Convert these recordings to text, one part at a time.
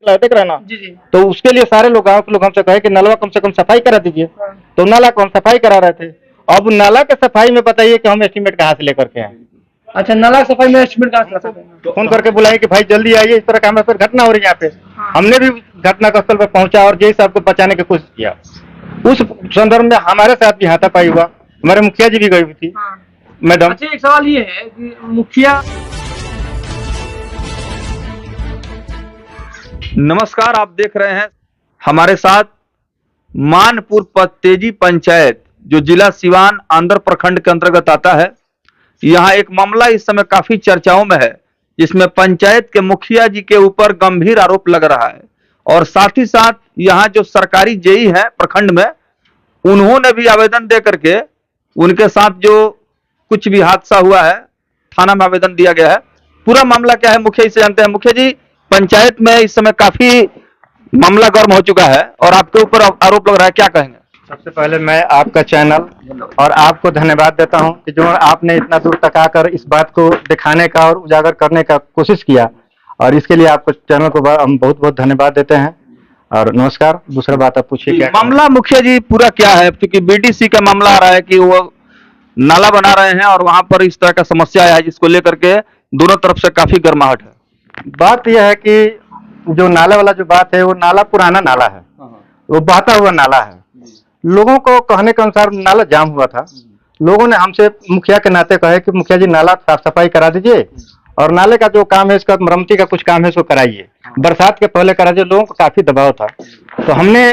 देख रहे हैं ना। जी जी। तो उसके लिए सारे लोग, गाँव के लोग हमसे कहे कि नलवा कम से कम सफाई करा दीजिए। तो नाला को हम सफाई करा रहे थे। अब नाला के सफाई में बताइए कि हम एस्टीमेट कहाँ से लेकर के आए। अच्छा, नाला सफाई में एस्टिमेट कहाँ से लगाते हैं? फोन करके बुलाए कि भाई जल्दी आइए, इस तरह का हमारे साथ घटना हो रही है यहाँ पे। हमने भी घटना स्थल पर पहुंचा और जेई साहब को बचाने की कोशिश किया। उस संदर्भ में हमारे साथ भी हाथापाई हुआ, हमारे मुखिया जी भी गई हुई थी मैडम। अच्छा, एक सवाल ये है कि मुखिया। नमस्कार, आप देख रहे हैं हमारे साथ मानपुर तेजी पंचायत, जो जिला सिवान आंध्र प्रखंड के अंतर्गत आता है। यहाँ एक मामला इस समय काफी चर्चाओं में है, जिसमें पंचायत के मुखिया जी के ऊपर गंभीर आरोप लग रहा है और साथ ही साथ यहाँ जो सरकारी जेई है प्रखंड में, उन्होंने भी आवेदन दे करके उनके साथ जो कुछ भी हादसा हुआ है, थाना में आवेदन दिया गया है। पूरा मामला क्या है मुखिया से जानते हैं। मुखिया जी, पंचायत में इस समय काफी मामला गर्म हो चुका है और आपके ऊपर आरोप लग रहा है, क्या कहेंगे? सबसे पहले मैं आपका चैनल और आपको धन्यवाद देता हूं कि जो आपने इतना दूर तक आकर इस बात को दिखाने का और उजागर करने का कोशिश किया, और इसके लिए आपको चैनल को हम बहुत बहुत धन्यवाद देते हैं। और नमस्कार। दूसरा बात आप पूछिए क्या मामला मुखिया जी पूरा क्या है? क्योंकि बीडीसी का मामला आ रहा है कि वो नाला बना रहे हैं और वहां पर इस तरह का समस्या है, जिसको लेकर के दोनों तरफ से काफी गर्माहट है। बात यह है कि जो नाला वाला जो बात है, वो नाला पुराना नाला है, वो बहता हुआ नाला है। लोगों को कहने के अनुसार नाला जाम हुआ था। लोगों ने हमसे मुखिया के नाते कहे कि मुखिया जी नाला साफ सफाई करा दीजिए और नाले का जो काम है, इसका मरम्मती का कुछ काम है, इसको कराइए, बरसात के पहले करा दीजिए। लोगों को काफी दबाव था, तो हमने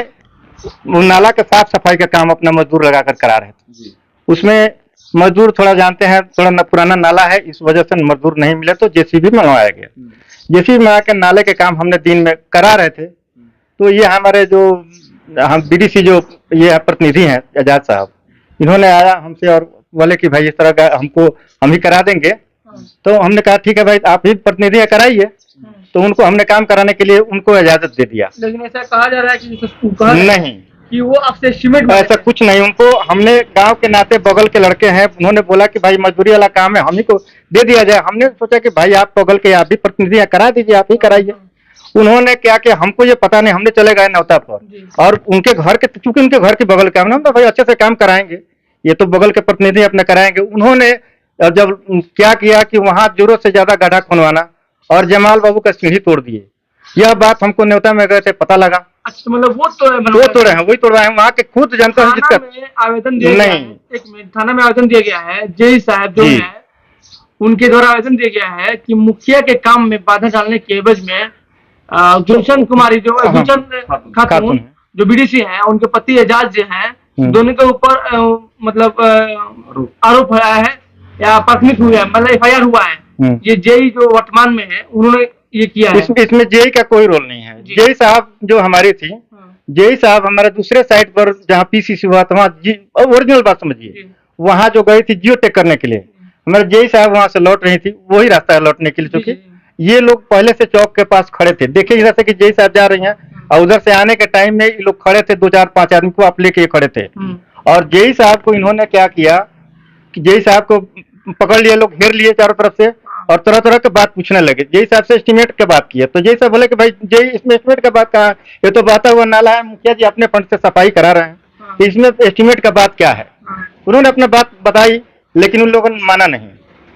नाला के साफ सफाई का काम अपना मजदूर लगाकर करा रहे थे। उसमें मजदूर थोड़ा जानते हैं, थोड़ा पुराना नाला है, इस वजह से मजदूर नहीं मिले, तो जेसीबी मंगवाया गया। जेसीबी मंगा के नाले के काम हमने दिन में करा रहे थे। तो ये हमारे जो हम बीडीसी जो ये प्रतिनिधि हैं एजाज साहब, इन्होंने आया हमसे और बोले कि भाई इस तरह का हम ही करा देंगे। तो हमने कहा ठीक है भाई, आप ही प्रतिनिधि कराइए। तो उनको हमने काम कराने के लिए उनको इजाजत दे दिया। लेकिन ऐसा कहा जा रहा है कि नहीं, कि वो आपसे एस्टिमेट, ऐसा कुछ नहीं। उनको हमने गांव के नाते बगल के लड़के हैं, उन्होंने बोला कि भाई मजदूरी वाला काम है, हम ही को दे दिया जाए। हमने सोचा कि भाई आप बगल के, आप भी प्रतिनिधि करा दीजिए, आप ही कराइए। उन्होंने क्या कि हमको ये पता नहीं, हमने चले गए नौता पर और उनके घर के, चूंकि उनके घर के बगल का, हमने भाई अच्छे से काम कराएंगे, ये तो बगल के प्रतिनिधि अपने कराएंगे। उन्होंने जब क्या किया कि वहां जरूरत से ज्यादा गड्ढा खुनवाना और जमाल बाबू का सीढ़ी तोड़ दिए। यह बात हमको न्योता में गए थे पता लगा। अच्छा, मतलब वो तोड़े हैं, वही तोड़वाए हैं, वहाँ के खुद जनता है जिसका आवेदन दिया नहीं। एक मिनट, थाना में आवेदन दिया गया है, जेई साहब जो है उनके द्वारा आवेदन दिया गया है कि मुखिया के काम में बाधा डालने के एवज में गुलशन कुमारी जो गुलशन खातून जो बीडीसी है, उनके पति एजाज जो है, दोनों के ऊपर मतलब आरोप आया है या प्राथमिक हुआ है, मतलब एफआईआर हुआ है। ये जेई जो वर्तमान में है, उन्होंने ये किया है। इसमें जेई का कोई रोल नहीं है। जेई साहब जो हमारी थी, जेई साहब हमारे दूसरे साइड पर जहाँ पीसीसी हुआ था, वहाँ ओरिजिनल बात समझिए, वहाँ जो गई थी जियो टेक करने के लिए, हमारे जेई साहब वहाँ से लौट रही थी, वही रास्ता है लौटने के लिए। क्योंकि ये लोग पहले से चौक के पास खड़े थे, देखिए इधर से कि जेई साहब जा रही हैं और उधर से आने के टाइम में ये लोग खड़े थे, 2-4-5 आदमी को आप लेके खड़े थे। और जेई साहब को इन्होंने क्या किया कि जेई साहब को पकड़ लिए लोग, घेर लिए चारों तरफ से और तरह तरह के बात पूछने लगे। जेई साहब से एस्टीमेट के बात किया, तो जेई साहब बोले कि भाई जेई इसमें एस्टीमेट का बात कहा, ये तो बहता हुआ नाला है, मुखिया जी अपने फंड से सफाई करा रहे हैं, तो इसमें एस्टीमेट का बात क्या है। उन्होंने अपना बात बताई, लेकिन उन लोगों ने माना नहीं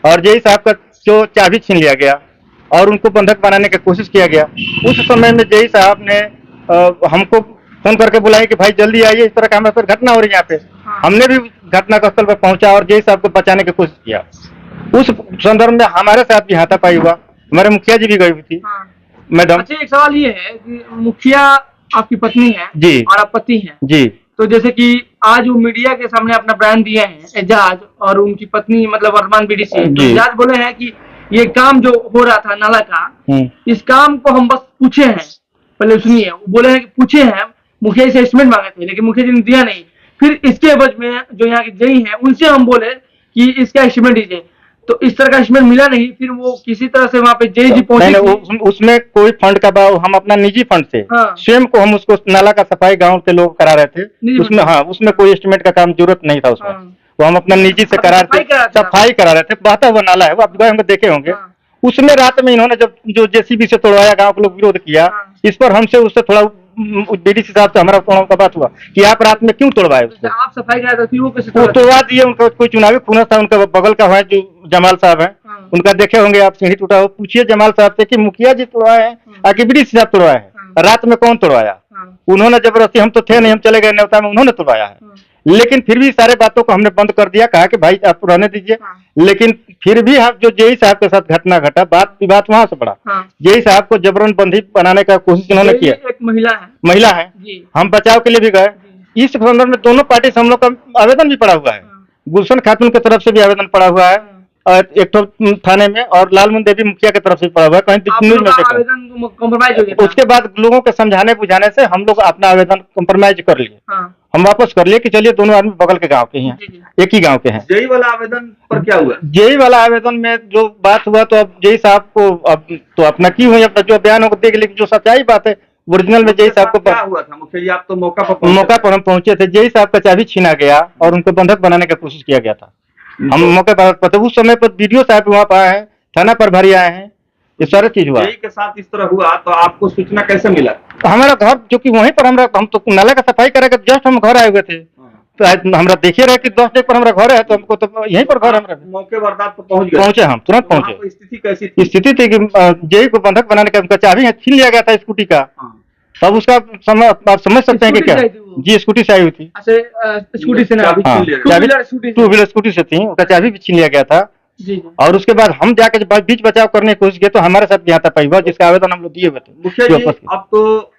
और जेई साहब का जो चाबी छीन लिया गया और उनको बंधक बनाने की कोशिश किया गया। उस समय में जेई साहब ने हमको फोन करके बुलाया कि भाई जल्दी आइए, इस तरह का हमारे साथ घटना हो रही है यहाँ पे। हमने भी घटना स्थल पर पहुंचा और जेई साहब को बचाने की कोशिश किया। उस संदर्भ में हमारे साथ भी हाथापाई हुआ, हमारे मुखिया जी भी गई हुई थी मैडम। अच्छा, एक सवाल ये है कि मुखिया आपकी पत्नी है जी और आप पति हैं जी, तो जैसे कि आज वो मीडिया के सामने अपना बयान दिए हैं एजाज, और उनकी पत्नी मतलब वर्तमान बीडीसी है, तो एजाज बोले हैं कि ये काम जो हो रहा था नाला का, इस काम को हम बस पूछे हैं, पहले सुनिए, वो बोले हैं कि पूछे हैं, मुखिया से एस्टिमेट मांगे थे, लेकिन मुखिया जी ने दिया नहीं। फिर इसके एवज में जो यहाँ के जेई हैं, उनसे हम बोले कि इसका एस्टिमेट दीजिए, तो इस तरह का एस्टिमेट मिला नहीं। फिर वो किसी तरह से वहाँ पे जेई जी पहुंचे। उसमें कोई फंड का हम अपना निजी फंड से स्वयं को हम उसको नाला का सफाई गांव के लोग करा रहे थे। उसमें उसमें कोई एस्टिमेट का काम जरूरत नहीं था उसमें। वो हम अपना निजी से करा रहे थे, सफाई करा रहे थे, बहता हुआ नाला है वो, आप हमको देखे होंगे। उसमें रात में इन्होंने जब जो जेसीबी से तोड़वाया, गांव के लोग विरोध किया, इस पर हमसे उससे थोड़ा बीडीसी साहब से हमारा थोड़ा का बात हुआ कि आप रात में क्यों तोड़वाए उसको। आप सफाई करा था, वो कैसे वो तोड़वा दिए। उनका कोई चुनावी खुनस था, उनका बगल का है जो जमाल साहब है, उनका देखे होंगे आप, सीढ़ी टूटा हो, पूछिए जमाल साहब से कि मुखिया जी तोड़वाए हैं आके बीडीसी साहब तोड़वाए हैं, रात में कौन तोड़वाया। उन्होंने जबरदस्ती, हम तो थे नहीं, हम चले गए न्योता में, उन्होंने तोड़वाया है। लेकिन फिर भी सारे बातों को हमने बंद कर दिया, कहा कि भाई आप रहने दीजिए। लेकिन फिर भी हम जो जेई साहब के साथ घटना घटा, बात विवाद वहां से बढ़ा। जेई साहब को जबरन बंदी बनाने का कोशिश इन्होंने किया। एक महिला है हम बचाव के लिए भी गए। इस संदर्भ में दोनों पार्टी से हम लोग का आवेदन भी पड़ा हुआ है, गुलशन खातून की तरफ से भी आवेदन पड़ा हुआ है और एक तो थाने में, और लालमन देवी मुखिया की तरफ से पड़ा हुआ है, कहीं न्यूज में देखा। कॉम्प्रोमाइज हो गया। उसके बाद लोगों के समझाने बुझाने से हम लोग अपना आवेदन कॉम्प्रोमाइज कर लिए। हम वापस कर लिए कि चलिए दोनों आदमी बगल के गांव के हैं, एक ही गांव के हैं। जेई वाला आवेदन पर क्या हुआ? जेई वाला आवेदन में जो बात हुआ, तो अब जेई साहब को अब तो अपना की हुई, अपना जो बयान होगा देख, लेकिन जो सच्चाई बात है ओरिजिनल में जेई साहब को क्या हुआ था मुखिया जी? आप तो मौका पर हम पहुंचे थे। जेई साहब का चाबी छीना गया और उनको बंधक बनाने का कोशिश किया गया था। हम मौके पर तो उस समय पर बीडीओ साहब वहाँ पर आए हैं, थाना प्रभारी आए हैं, ये सारा चीज हुआ। जेई के साथ इस तरह हुआ तो आपको सूचना कैसे मिला? हमारा घर जो कि वहीं पर हम तो नाला का सफाई करेगा, जस्ट हम घर आए हुए थे, तो हमरा देखिए रहे कि 10 डेग पर हमारा घर है, तो हमको तो यहीं पर घर हमारा। मौके वारदात पर पहुंचे, हम तुरंत पहुंचे। स्थिति कैसी थी? स्थिति थी कि जेई को बंधक बनाने का उनका चाबी छीन लिया गया था स्कूटी का। तब उसका आप समझ सकते हैं कि क्या जी स्कूटी से आई हुई थी। स्कूटी से ना, टू व्हीलर स्कूटी से थी, उनका चाबी भी छीन लिया गया था। और उसके बाद हम जाके बीच बचाव करने की कोशिश किए तो हमारे साथ यहाँ तक हुआ, जिसका आवेदन हम लोग दिए हुए थे। मुखिया जी, अब तो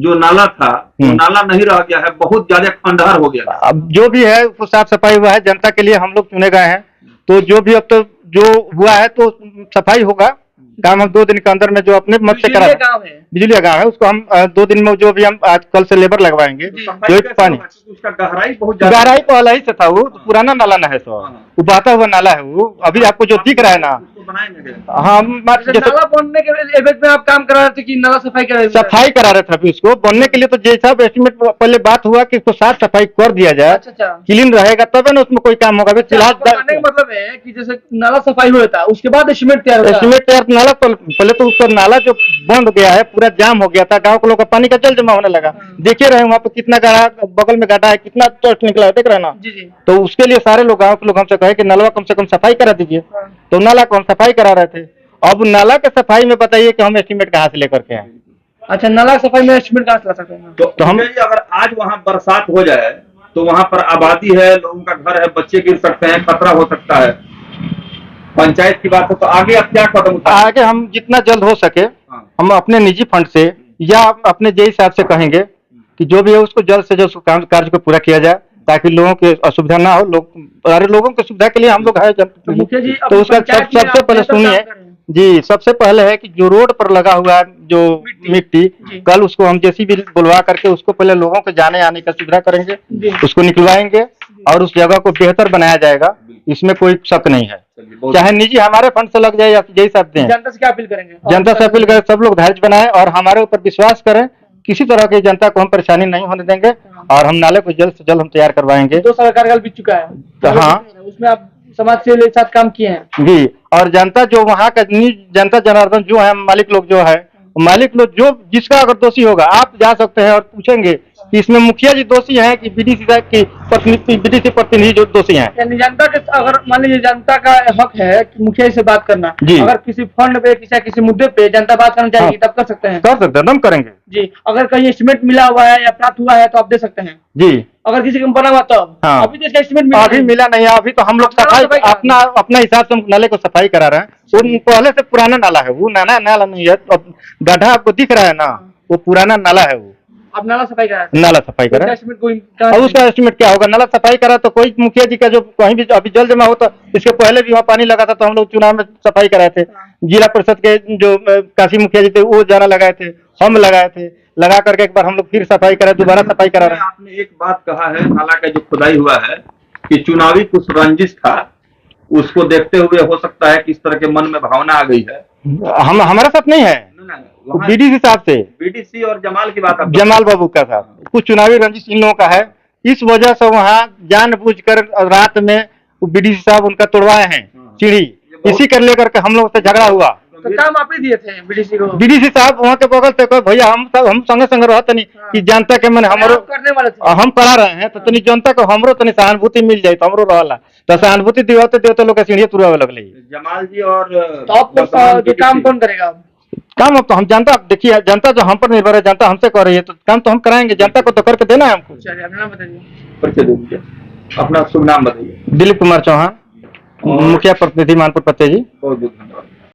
जो नाला था वो नाला नहीं रह गया है, बहुत ज्यादा खंडहर हो गया। अब जो भी है वो साफ सफाई हुआ है, जनता के लिए हम लोग चुने गए हैं, तो जो भी अब तो जो हुआ है तो सफाई होगा। काम हम 2 दिन के अंदर में जो अपने मत से करा, बिजली गाँव है, उसको हम 2 दिन में जो भी हम आज कल से लेबर लगवाएंगे। जो पानी उसका गहराई बहुत गहराई पहले ही से था, वो पुराना नाला ना है, सो वो बहता हुआ नाला है। वो अभी आपको जो दिख रहा है ना, हाँ, नाला बनने के एवज में आप काम करा रहे थे कि नाला सफाई करा रहे थे। अभी उसको बनने के लिए तो जैसा एस्टिमेट पहले बात हुआ कि उसको साफ सफाई कर दिया जाए, क्लीन रहेगा तब ना उसमें कोई काम होगा। फिलहाल मतलब है कि जैसे नाला सफाई हुआ था उसके बाद एस्टिमेट तैयार नाला पहले तो उसका नाला जो बंद गया है, पूरा जाम हो गया था, गांव के लोग का पानी का जल जमा होने लगा। देखिए रहे वहाँ पे कितना गड्ढा, बगल में गड्ढा है, कितना डस्ट निकला है, देख रहे ना। तो उसके लिए सारे लोग, गाँव के लोग हमसे कहे कि नलवा कम से कम सफाई करा दीजिए, तो नाला को हम सफाई करा रहे थे। अब नाला के सफाई में बताइए कि हम एस्टिमेट कहाँ से लेकर के आए। अच्छा, नाला सफाई में एस्टिमेट कहाँ से ला सकते हैं? तो हम अगर आज वहाँ बरसात हो जाए तो वहाँ पर आबादी है, लोगों का घर है, बच्चे गिर सकते हैं, खतरा हो सकता है, पंचायत की बात है, तो आगे अब क्या कदम उठाएं? आगे हम जितना जल्द हो सके हम अपने निजी फंड से या अपने जेई साहब से कहेंगे कि जो भी है उसको जल्द से जल्द काम कार्य को पूरा किया जाए, ताकि लोगों की असुविधा ना हो। सारे लोगों की सुविधा के लिए हम लोग है। तो उसका सबसे पहले सुनिए जी, सबसे पहले है कि जो रोड पर लगा हुआ है जो मिट्टी, कल उसको हम जेसीबी बुलवा करके उसको पहले लोगों के जाने आने का सुविधा करेंगे, उसको निकलवाएंगे और उस जगह को बेहतर बनाया जाएगा, इसमें कोई शक नहीं है। चाहे निजी हमारे फंड से लग जाए या जय साहब दें। जनता से क्या अपील करेंगे? जनता से अपील करें सब लोग धैर्य बनाएं और हमारे ऊपर विश्वास करें, किसी तरह की जनता को हम परेशानी नहीं होने देंगे और हम नाले को जल्द से जल्द हम तैयार करवाएंगे। 2 साल कार्यकाल बीत चुका है, हाँ, उसमें आप समाज सेवा के साथ काम किए हैं जी। और जनता जो वहाँ का जनता जनार्दन जो है, मालिक लोग जो है, मालिक लोग जो जिसका अगर दोषी होगा आप जा सकते हैं और पूछेंगे कि इसमें मुखिया जी दोषी हैं कि बीडीसी की प्रतिनिधि जो दोषी हैं। यानी जनता के, अगर मान लीजिए जनता का हक है कि मुखिया जी से बात करना, अगर किसी फंड पे किसी मुद्दे पे जनता बात करना चाहेगी तब कर सकते हैं? कर सकते हैं, हम करेंगे जी। अगर कहीं एस्टिमेट मिला हुआ है या प्राप्त हुआ है तो आप दे सकते हैं जी। अगर किसी को बना हुआ तो अभी तो इसका एस्टिमेट मिला नहीं है। अभी तो हम लोग सफाई अपना हिसाब से नाले को सफाई करा रहे हैं। वो पहले से पुराना नाला है, वो नाला नहीं है, गड्ढा आपको दिख रहा है ना, वो पुराना नाला है। वो अब नाला सफाई करा, और उसका एस्टिमेट क्या होगा? नाला सफाई करा तो कोई मुखिया जी का जो कहीं भी अभी जल जमा होता, इसके पहले भी वहाँ पानी लगा था, तो हम लोग चुनाव में सफाई कराए थे। जिला परिषद के जो काशी मुखिया जी थे वो जाना लगाए थे, हम लगाए थे, लगा करके एक बार हम लोग फिर सफाई कराए, दोबारा सफाई करा रहे हैं। आपने एक बात कहा है, नाला का जो खुदाई हुआ है कि चुनावी कुछ रंजिश था, उसको देखते हुए हो सकता है कि इस तरह के मन में भावना आ गई है। हमारे साथ नहीं है, बीडीसी साहब से, बीडीसी और जमाल की बात, जमाल बाबू का साथ कुछ चुनावी रंजिश इन लोगों का है, इस वजह से वहाँ जानबूझकर रात में बीडीसी साहब उनका तोड़वाए हैं सीढ़ी। इसी कर लेकर के हम लोग से झगड़ा हुआ। तो काम आप ही दिए थे बीडीसी को? बीडीसी साहब वहाँ के बगल से कहे भैया हम संगे संगे रहते नहीं कि जनता के मन हमरो आप करने वाले थे? हम करा रहे हैं तो तनी जनता को हमरो तनी सहानुभूति मिल जाए तो हमरो रहला तो सहानुभूति दिवाते देवते लोग के सीढ़ी तुरवे लगले। जमाल जी और तो आपको जो काम कौन करेगा अब? काम अब तो हम जनता, देखिए जनता जो हम पर निर्भर है, जनता हमसे कर रही है तो काम तो हम कराएंगे, जनता को तो करके देना है हमको। चलिए अपना नाम बताइए। परिचय दे दीजिए, अपना शुभ नाम बताइए। दिलीप कुमार चौहान, मुखिया प्रतिनिधि मानपुर पत्ते जी। बहुत बहुत धन्यवाद।